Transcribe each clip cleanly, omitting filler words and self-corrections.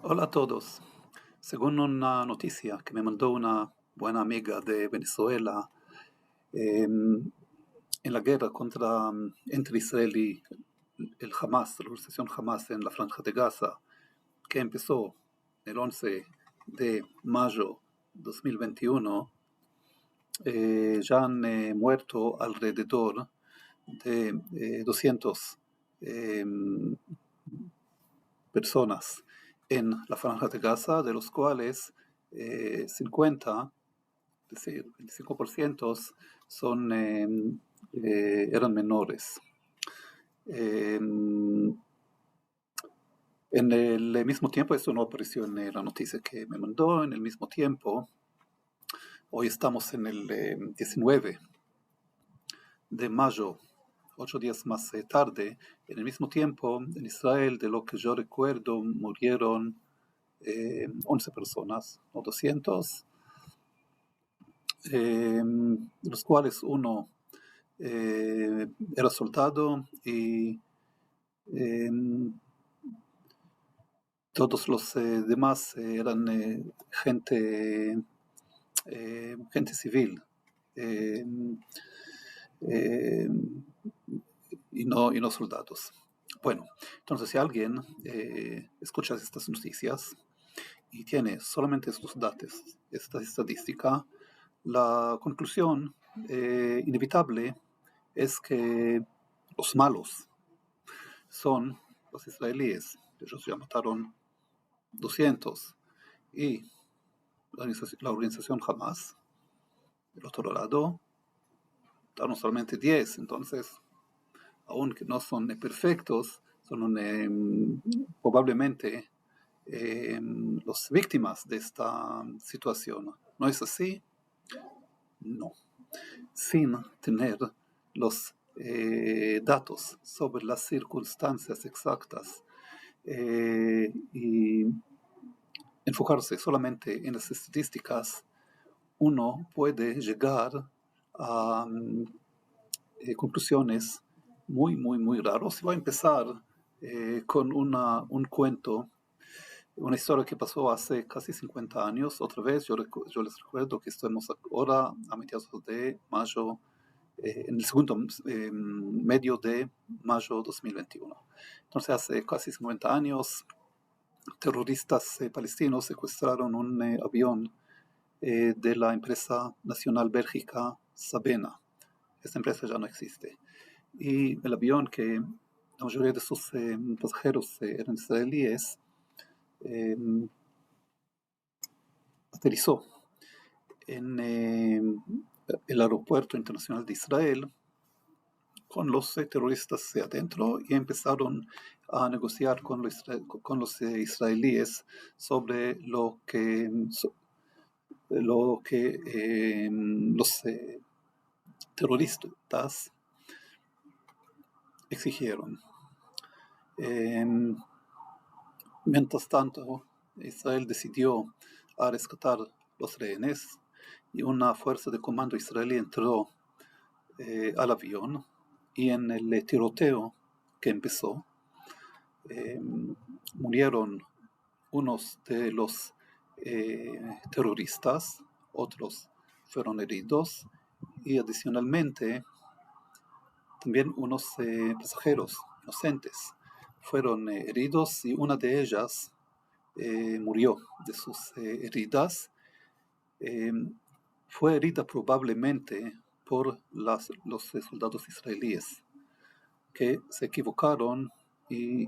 Hola a todos. Según una noticia que me mandó una buena amiga de Venezuela, en la guerra entre Israel y el Hamas, la organización Hamas en la Franja de Gaza, que empezó el 11 de mayo de 2021, ya han muerto alrededor de 200 eh, personas en la Franja de Gaza, de los cuales 50, es decir, 25% eran menores. Eh, en el mismo tiempo, esto no apareció en la noticia que me mandó, en el mismo tiempo, hoy estamos en el 19 de mayo, 8 días más tarde, en el mismo tiempo, en Israel, de lo que yo recuerdo, murieron 11 personas, o 200, de los cuales uno era soldado y eh, todos los demás eran gente civil, eh, eh, y no soldados. Bueno, entonces si alguien escucha estas noticias y tiene solamente estos datos, esta estadística, la conclusión inevitable es que los malos son los israelíes. Ellos ya mataron 200 y la organización Hamas, del otro lado, mataron solamente 10. Entonces, aunque no son perfectos, son probablemente las víctimas de esta situación. ¿No es así? No. Sin tener los datos sobre las circunstancias exactas y enfocarse solamente en las estadísticas, uno puede llegar a conclusiones muy, muy, muy raras. Voy a empezar con un cuento, una historia que pasó hace casi 50 años. Otra vez, yo les recuerdo que estamos ahora a mediados de mayo, en el segundo medio de mayo 2021. Entonces, hace casi 50 años, terroristas palestinos secuestraron un avión de la empresa nacional bélgica Sabena. Esta empresa ya no existe. Y el avión, que la mayoría de sus pasajeros eran israelíes, eh, aterrizó en el aeropuerto internacional de Israel con los terroristas adentro y empezaron a negociar con los israelíes sobre lo que los terroristas exigieron. Eh, Mientras tanto, Israel decidió a rescatar los rehenes y una fuerza de comando israelí entró al avión, y en el tiroteo que empezó eh, murieron unos de los terroristas, otros fueron heridos y adicionalmente también unos pasajeros inocentes fueron heridos, y una de ellas murió de sus heridas. Eh, Fue herida probablemente por los soldados israelíes que se equivocaron y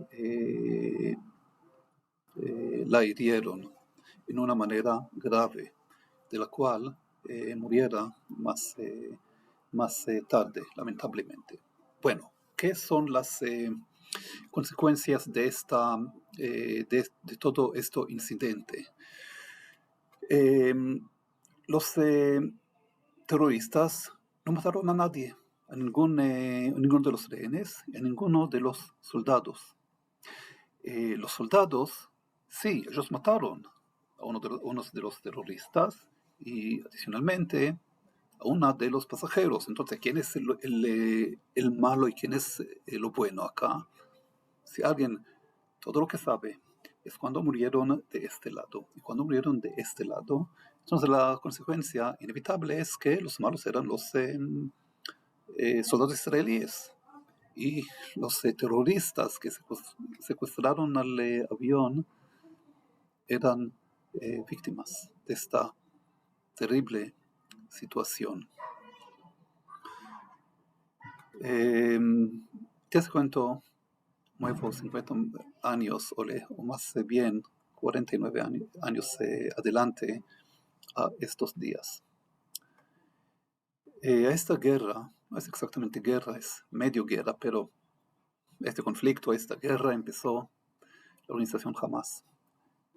la hirieron en una manera grave, de la cual muriera más tarde, lamentablemente. Bueno, ¿qué son las consecuencias de todo este incidente? Eh, los terroristas no mataron a nadie, a ninguno de los rehenes, a ninguno de los soldados. Los soldados, sí, ellos mataron a unos de los terroristas y adicionalmente a uno de los pasajeros. Entonces, ¿quién es el malo y quién es lo bueno acá? Si alguien, todo lo que sabe, es cuando murieron de este lado. Y cuando murieron de este lado, entonces la consecuencia inevitable es que los malos eran los soldados israelíes. Y los terroristas que secuestraron al avión eran víctimas de esta terrible situación. Te cuento, muevo 50 años o más bien 49 años adelante a estos días. A esta guerra, no es exactamente guerra, es medio guerra, pero este conflicto, esta guerra empezó la organización Hamas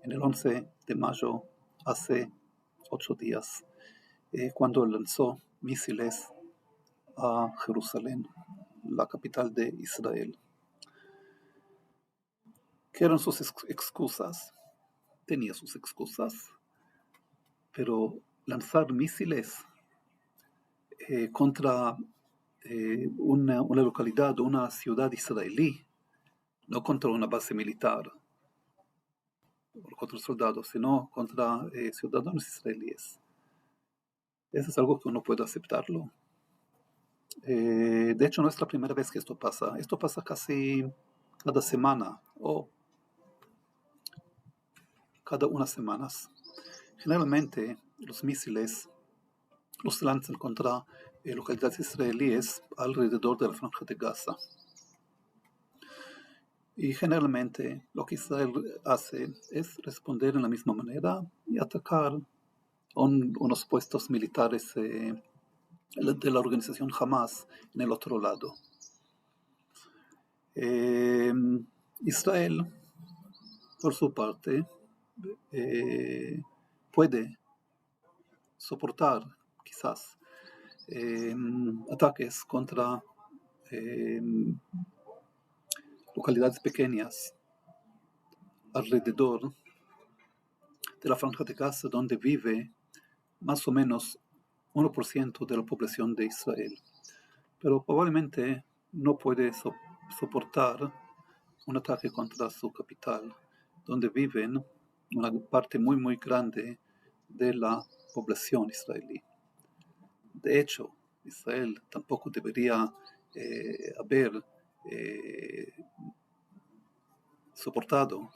en el 11 de mayo, hace 8 días, cuando lanzó misiles a Jerusalén, la capital de Israel. ¿Qué eran sus excusas? Tenía sus excusas, pero lanzar misiles contra una localidad, una ciudad israelí, no contra una base militar o contra soldados, sino contra ciudadanos israelíes. Eso es algo que uno puede aceptarlo. De hecho, no es la primera vez que esto pasa. Esto pasa casi cada semana o cada unas semanas. Generalmente, los misiles los lanzan contra localidades israelíes alrededor de la franja de Gaza. Y generalmente lo que Israel hace es responder en la misma manera y atacar unos puestos militares de la organización Hamas en el otro lado. Israel, por su parte, puede soportar quizás ataques contra localidades pequeñas alrededor de la franja de Gaza, donde vive más o menos 1% de la población de Israel. Pero probablemente no puede soportar un ataque contra su capital, donde viven una parte muy, muy grande de la población israelí. De hecho, Israel tampoco debería haber soportado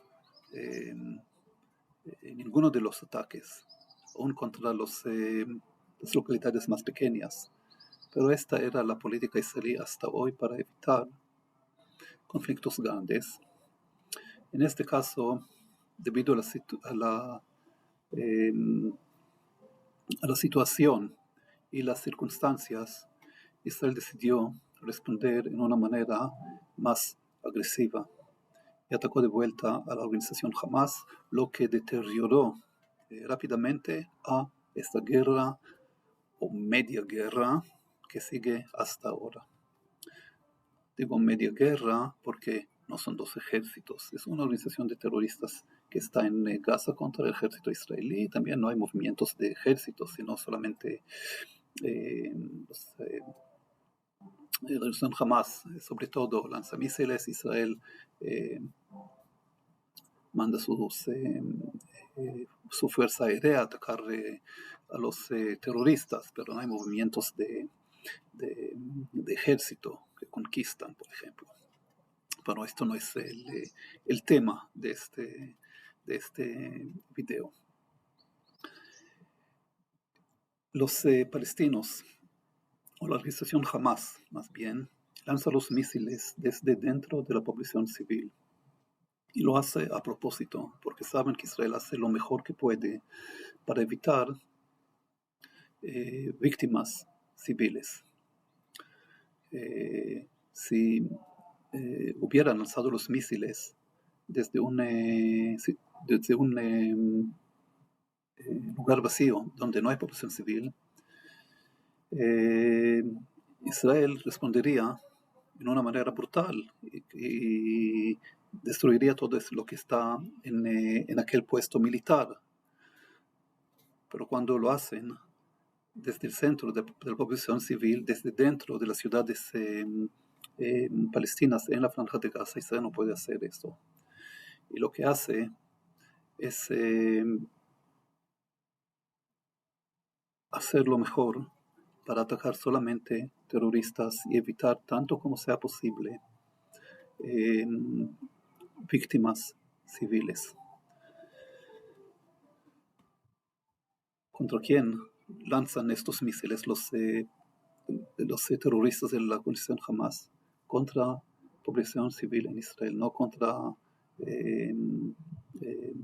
ninguno de los ataques, aún contra las localidades más pequeñas. Pero esta era la política israelí hasta hoy para evitar conflictos grandes. En este caso, debido a la situación y las circunstancias, Israel decidió responder en una manera más agresiva y atacó de vuelta a la organización Hamas, lo que deterioró rápidamente a esta guerra o media guerra que sigue hasta ahora. Digo media guerra porque no son dos ejércitos, es una organización de terroristas que está en Gaza contra el ejército israelí. También no hay movimientos de ejércitos, sino solamente la organización Hamas, sobre todo lanza misiles. Israel manda su fuerza aérea a atacar a los terroristas, pero no hay movimientos de ejército que conquistan, por ejemplo. Pero esto no es el tema de este video. Los palestinos, o la organización Hamas, más bien, lanza los misiles desde dentro de la población civil. Y lo hace a propósito, porque saben que Israel hace lo mejor que puede para evitar víctimas civiles. Si hubieran lanzado los misiles desde un lugar vacío donde no hay población civil, Israel respondería en una manera brutal y destruiría todo lo que está en aquel puesto militar. Pero cuando lo hacen desde el centro de la población civil, desde dentro de las ciudades palestinas en la franja de Gaza, Israel no puede hacer esto. y lo que hace es hacerlo mejor para atacar solamente terroristas y evitar tanto como sea posible eh, víctimas civiles. ¿Contra quién lanzan estos misiles los terroristas de la coalición Hamas? Contra población civil en Israel, no contra eh, eh,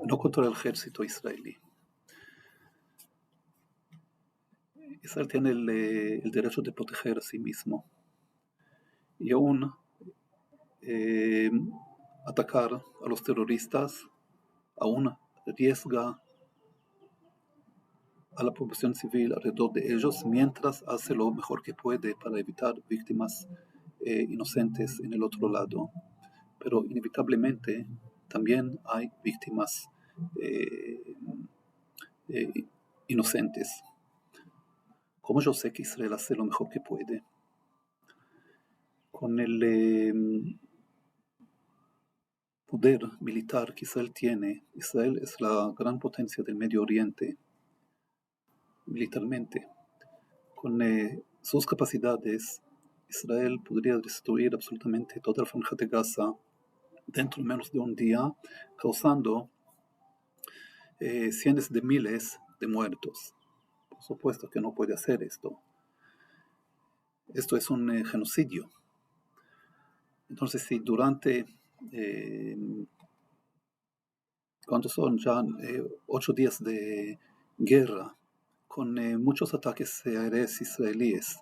no contra el ejército israelí. Israel tiene el derecho de proteger a sí mismo y aún eh, atacar a los terroristas aún arriesga a la población civil alrededor de ellos mientras hace lo mejor que puede para evitar víctimas inocentes en el otro lado. Pero inevitablemente también hay víctimas eh, eh, inocentes. Como yo sé que Israel hace lo mejor que puede, con el poder militar que Israel tiene, Israel es la gran potencia del Medio Oriente militarmente. Con sus capacidades, Israel podría destruir absolutamente toda la franja de Gaza dentro de menos de un día, causando cientos de miles de muertos. Por supuesto que no puede hacer esto. Esto es un genocidio. Entonces, si durante, eh, ¿cuántos son ya? 8 días de guerra, con muchos ataques aéreos israelíes,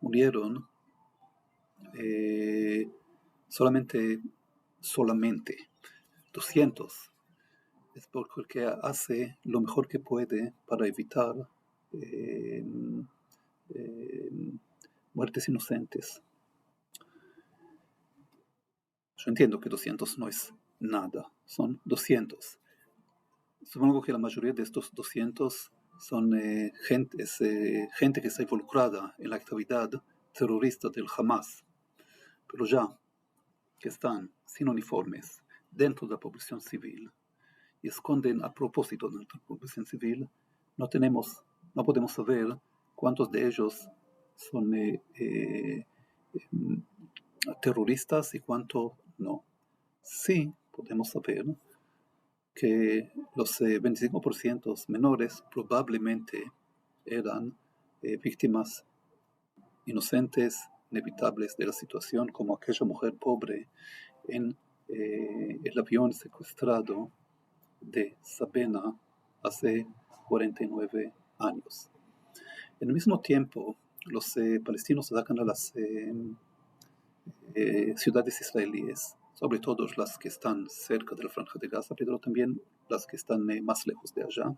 murieron eh, solamente 200. Es porque hace lo mejor que puede para evitar eh, eh, muertes inocentes. Yo entiendo que 200 no es nada, son 200. Supongo que la mayoría de estos 200 son gente que está involucrada en la actividad terrorista del Hamas, pero ya que están sin uniformes dentro de la población civil y esconden a propósito de la población civil, no podemos saber cuántos de ellos son terroristas y cuántos no. Sí podemos saber que los 25% menores probablemente eran víctimas inocentes, inevitables de la situación, como aquella mujer pobre en el avión secuestrado de Sabena hace 49 años. En el mismo tiempo, los palestinos atacan a las ciudades israelíes, sobre todo las que están cerca de la Franja de Gaza, pero también las que están más lejos de allá.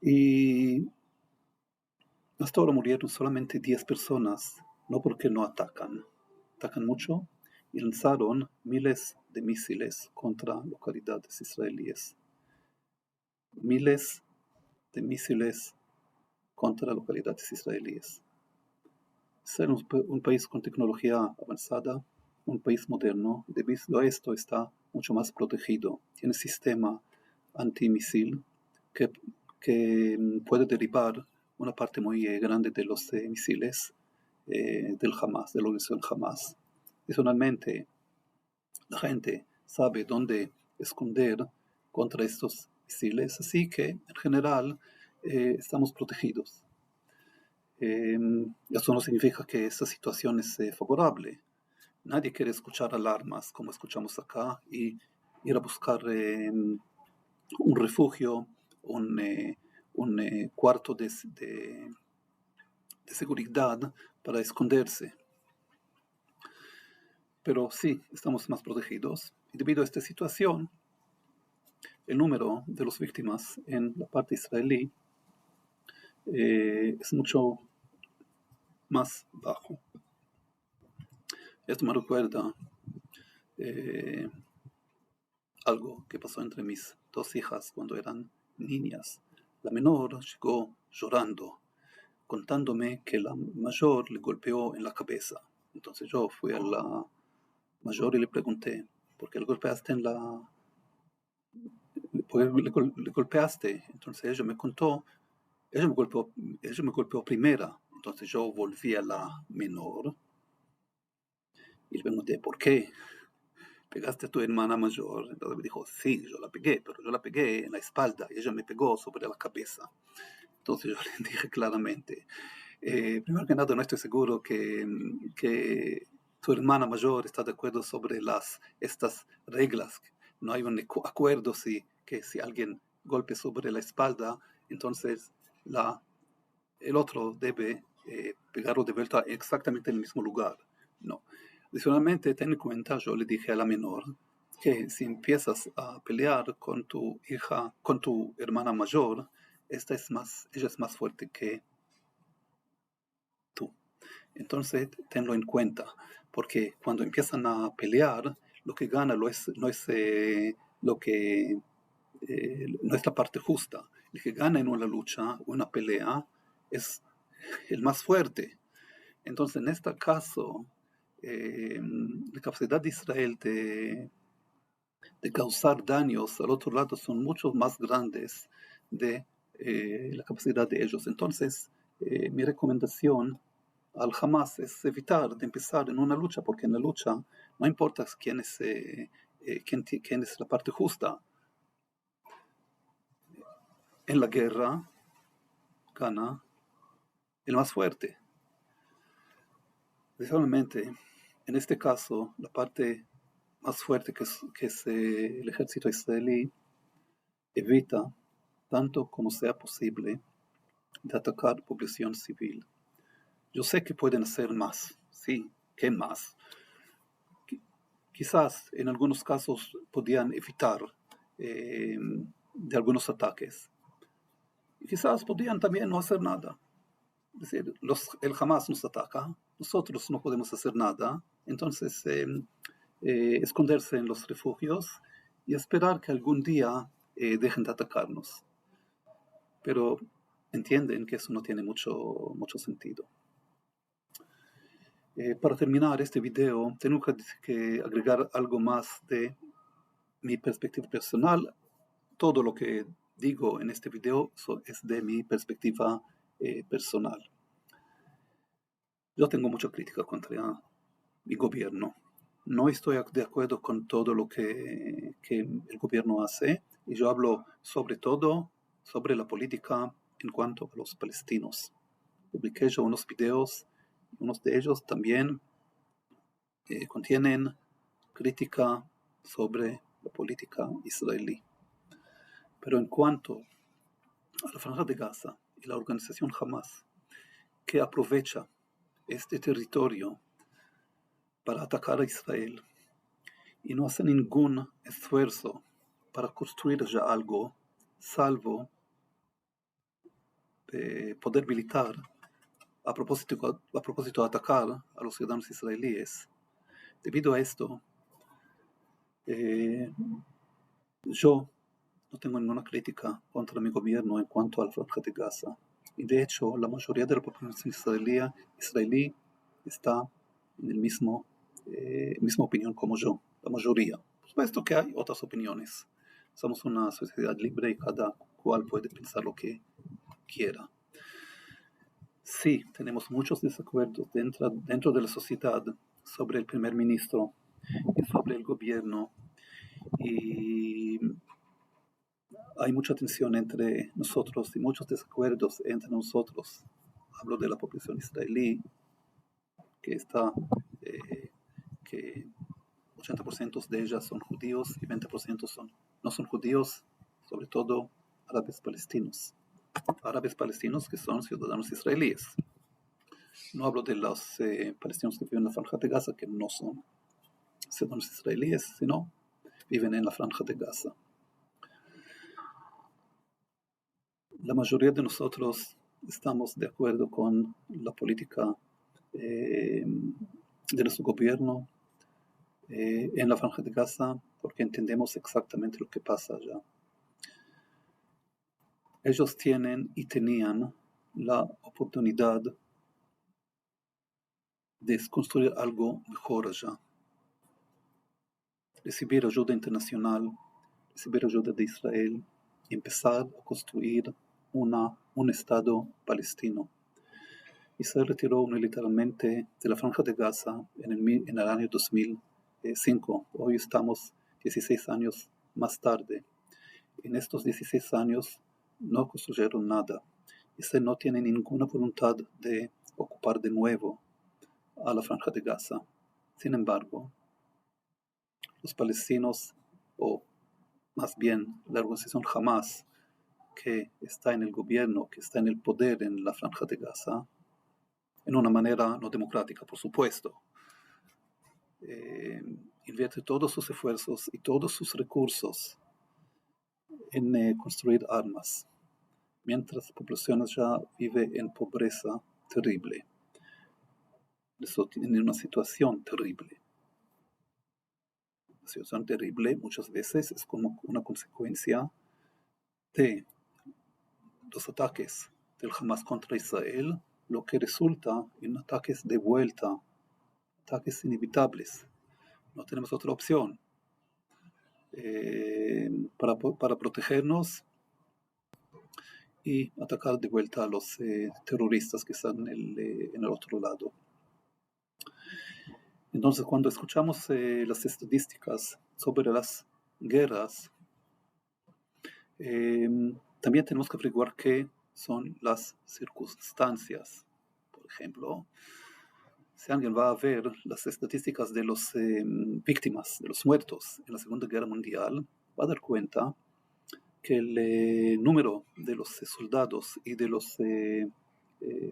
Y hasta ahora murieron solamente 10 personas, no porque no atacan mucho y lanzaron miles de misiles contra localidades israelíes. Miles de misiles contra localidades israelíes. Ser un país con tecnología avanzada, un país moderno, debido a esto está mucho más protegido. Tiene sistema antimisil que puede derribar una parte muy grande de los misiles del Hamas, de la organización Hamas. Adicionalmente, la gente sabe dónde esconder contra estos misiles, así que en general estamos protegidos. Eso no significa que esta situación es favorable. Nadie quiere escuchar alarmas como escuchamos acá y ir a buscar un refugio, un cuarto de seguridad para esconderse. Pero sí, estamos más protegidos. Y debido a esta situación, el número de las víctimas en la parte israelí es mucho más bajo. Esto me recuerda algo que pasó entre mis dos hijas cuando eran niñas. La menor llegó llorando, contándome que la mayor le golpeó en la cabeza. Entonces yo fui a la mayor y le pregunté, ¿por qué le golpeaste le golpeaste? Entonces ella me contó, ella me golpeó primera, entonces yo volví a la menor y le pregunté, ¿por qué? ¿Pegaste a tu hermana mayor? Entonces me dijo, sí, yo la pegué, pero yo la pegué en la espalda y ella me pegó sobre la cabeza. Entonces yo le dije claramente, primero que nada no estoy seguro que tu hermana mayor está de acuerdo sobre estas reglas. No hay un acuerdo que si alguien golpe sobre la espalda, entonces el otro debe pegarlo de vuelta exactamente en el mismo lugar. No. Adicionalmente, ten en cuenta, yo le dije a la menor, que si empiezas a pelear con tu hija, con tu hermana mayor, ella es más fuerte que tú. Entonces, tenlo en cuenta, porque cuando empiezan a pelear, lo que gana no es la parte justa. El que gana en una lucha, una pelea, es el más fuerte. Entonces, en este caso, la capacidad de Israel de causar daños al otro lado son mucho más grandes de la capacidad de ellos. Entonces, mi recomendación al Hamas es evitar de empezar en una lucha, porque en la lucha no importa quién es la parte justa. En la guerra gana el más fuerte. Realmente, en este caso, la parte más fuerte que es el ejército israelí evita, tanto como sea posible, de atacar población civil. Yo sé que pueden hacer más, sí, ¿qué más? Quizás en algunos casos podían evitar de algunos ataques. Y quizás podían también no hacer nada. Es decir, el Hamas nos ataca, nosotros no podemos hacer nada, entonces esconderse en los refugios y esperar que algún día dejen de atacarnos. Pero entienden que eso no tiene mucho sentido. Para terminar este video, tengo que agregar algo más de mi perspectiva personal. Todo lo que digo en este video es de mi perspectiva personal. Yo tengo mucha crítica contra mi gobierno. No estoy de acuerdo con todo lo que el gobierno hace, y yo hablo sobre todo sobre la política en cuanto a los palestinos. Publiqué yo unos videos, unos de ellos también contienen crítica sobre la política israelí. Pero en cuanto a la Franja de Gaza y la organización Hamas, que aprovecha este territorio para atacar a Israel y no hace ningún esfuerzo para construir ya algo, salvo poder militar a propósito de atacar a los ciudadanos israelíes. Debido a esto, yo no tengo ninguna crítica contra mi gobierno en cuanto a la Franja de Gaza. Y de hecho, la mayoría de la población israelí está en el misma opinión como yo, la mayoría. Por supuesto que hay otras opiniones. Somos una sociedad libre y cada cual puede pensar lo que quiera. Sí, tenemos muchos desacuerdos dentro de la sociedad sobre el primer ministro y sobre el gobierno, y hay mucha tensión entre nosotros y muchos desacuerdos entre nosotros. Hablo de la población israelí, que 80% de ellas son judíos y 20% no son judíos, sobre todo árabes palestinos. Árabes palestinos que son ciudadanos israelíes. No hablo de los palestinos que viven en la Franja de Gaza, que no son ciudadanos israelíes, sino viven en la Franja de Gaza. La mayoría de nosotros estamos de acuerdo con la política de nuestro gobierno en la Franja de Gaza, porque entendemos exactamente lo que pasa allá. Ellos tienen y tenían la oportunidad de construir algo mejor allá. recibir ayuda internacional, recibir ayuda de Israel y empezar a construir un Estado palestino. Israel retiró militarmente de la Franja de Gaza en el año 2005. Hoy estamos 16 años más tarde. En estos 16 años no construyeron nada. Israel no tiene ninguna voluntad de ocupar de nuevo a la Franja de Gaza. Sin embargo, los palestinos, o más bien la organización Hamas, que está en el gobierno, que está en el poder en la Franja de Gaza, en una manera no democrática, por supuesto, invierte todos sus esfuerzos y todos sus recursos en construir armas, mientras la población ya vive en pobreza terrible, en una situación terrible. La situación terrible muchas veces es como una consecuencia de los ataques del Hamas contra Israel, lo que resulta en ataques de vuelta, ataques inevitables. No tenemos otra opción. Para protegernos y atacar de vuelta a los terroristas que están en el otro lado. Entonces, cuando escuchamos las estadísticas sobre las guerras, también tenemos que averiguar qué son las circunstancias. Por ejemplo, si alguien va a ver las estadísticas de las víctimas, de los muertos en la Segunda Guerra Mundial, va a dar cuenta que el número de los soldados y de los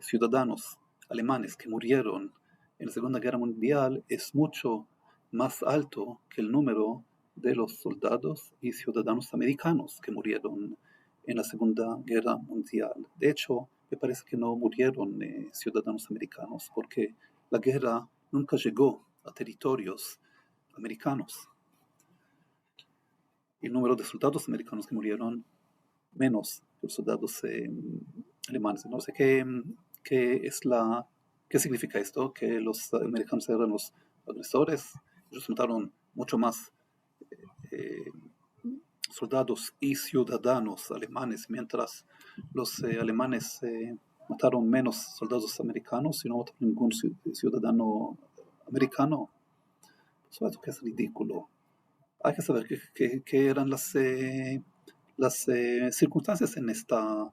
ciudadanos alemanes que murieron en la Segunda Guerra Mundial es mucho más alto que el número de los soldados y ciudadanos americanos que murieron en la Segunda Guerra Mundial. De hecho, me parece que no murieron ciudadanos americanos porque la guerra nunca llegó a territorios americanos. El número de soldados americanos que murieron menos que los soldados alemanes. No sé qué significa esto, que los americanos eran los agresores. Ellos mataron mucho más soldados y ciudadanos alemanes, mientras los alemanes mataron menos soldados americanos y no mataron ningún ciudadano americano. Eso es ridículo. Hay que saber qué eran las circunstancias en esta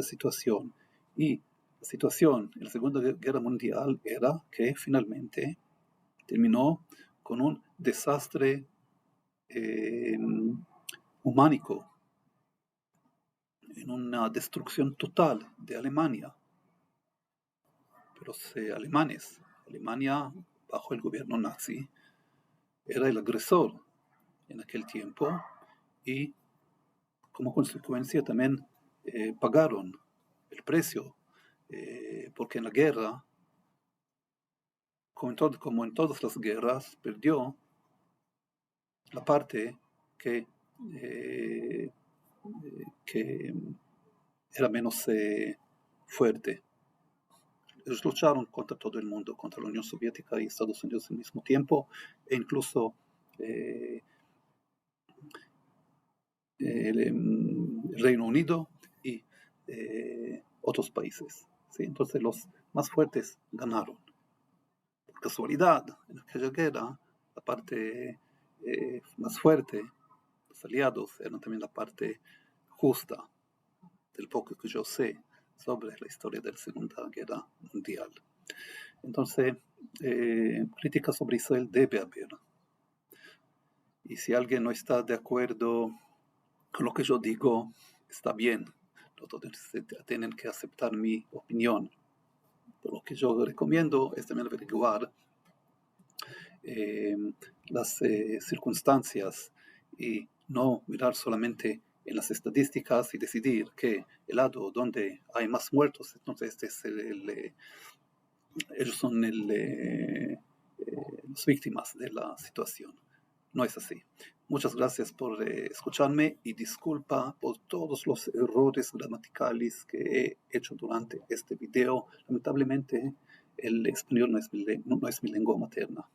situación. Y la situación en la Segunda Guerra Mundial era que finalmente terminó con un desastre humánico, en una destrucción total de Alemania. Pero los Alemania bajo el gobierno nazi era el agresor en aquel tiempo y como consecuencia también pagaron el precio, porque en la guerra, como en todas las guerras, perdió la parte que era menos fuerte. Ellos lucharon contra todo el mundo, contra la Unión Soviética y Estados Unidos al mismo tiempo, e incluso el Reino Unido y otros países. ¿Sí? Entonces los más fuertes ganaron. Por casualidad, en aquella guerra, la parte más fuerte, los aliados, eran también la parte justa, del poco que yo sé sobre la historia de la Segunda Guerra Mundial. Entonces, crítica sobre Israel debe haber. Y si alguien no está de acuerdo con lo que yo digo, está bien. No todos tienen que aceptar mi opinión. Pero lo que yo recomiendo es también averiguar las circunstancias y no mirar solamente en las estadísticas y decidir que el lado donde hay más muertos, entonces este es ellos son las víctimas de la situación. No es así. Muchas gracias por escucharme y disculpa por todos los errores gramaticales que he hecho durante este video. Lamentablemente el español no es mi lengua materna.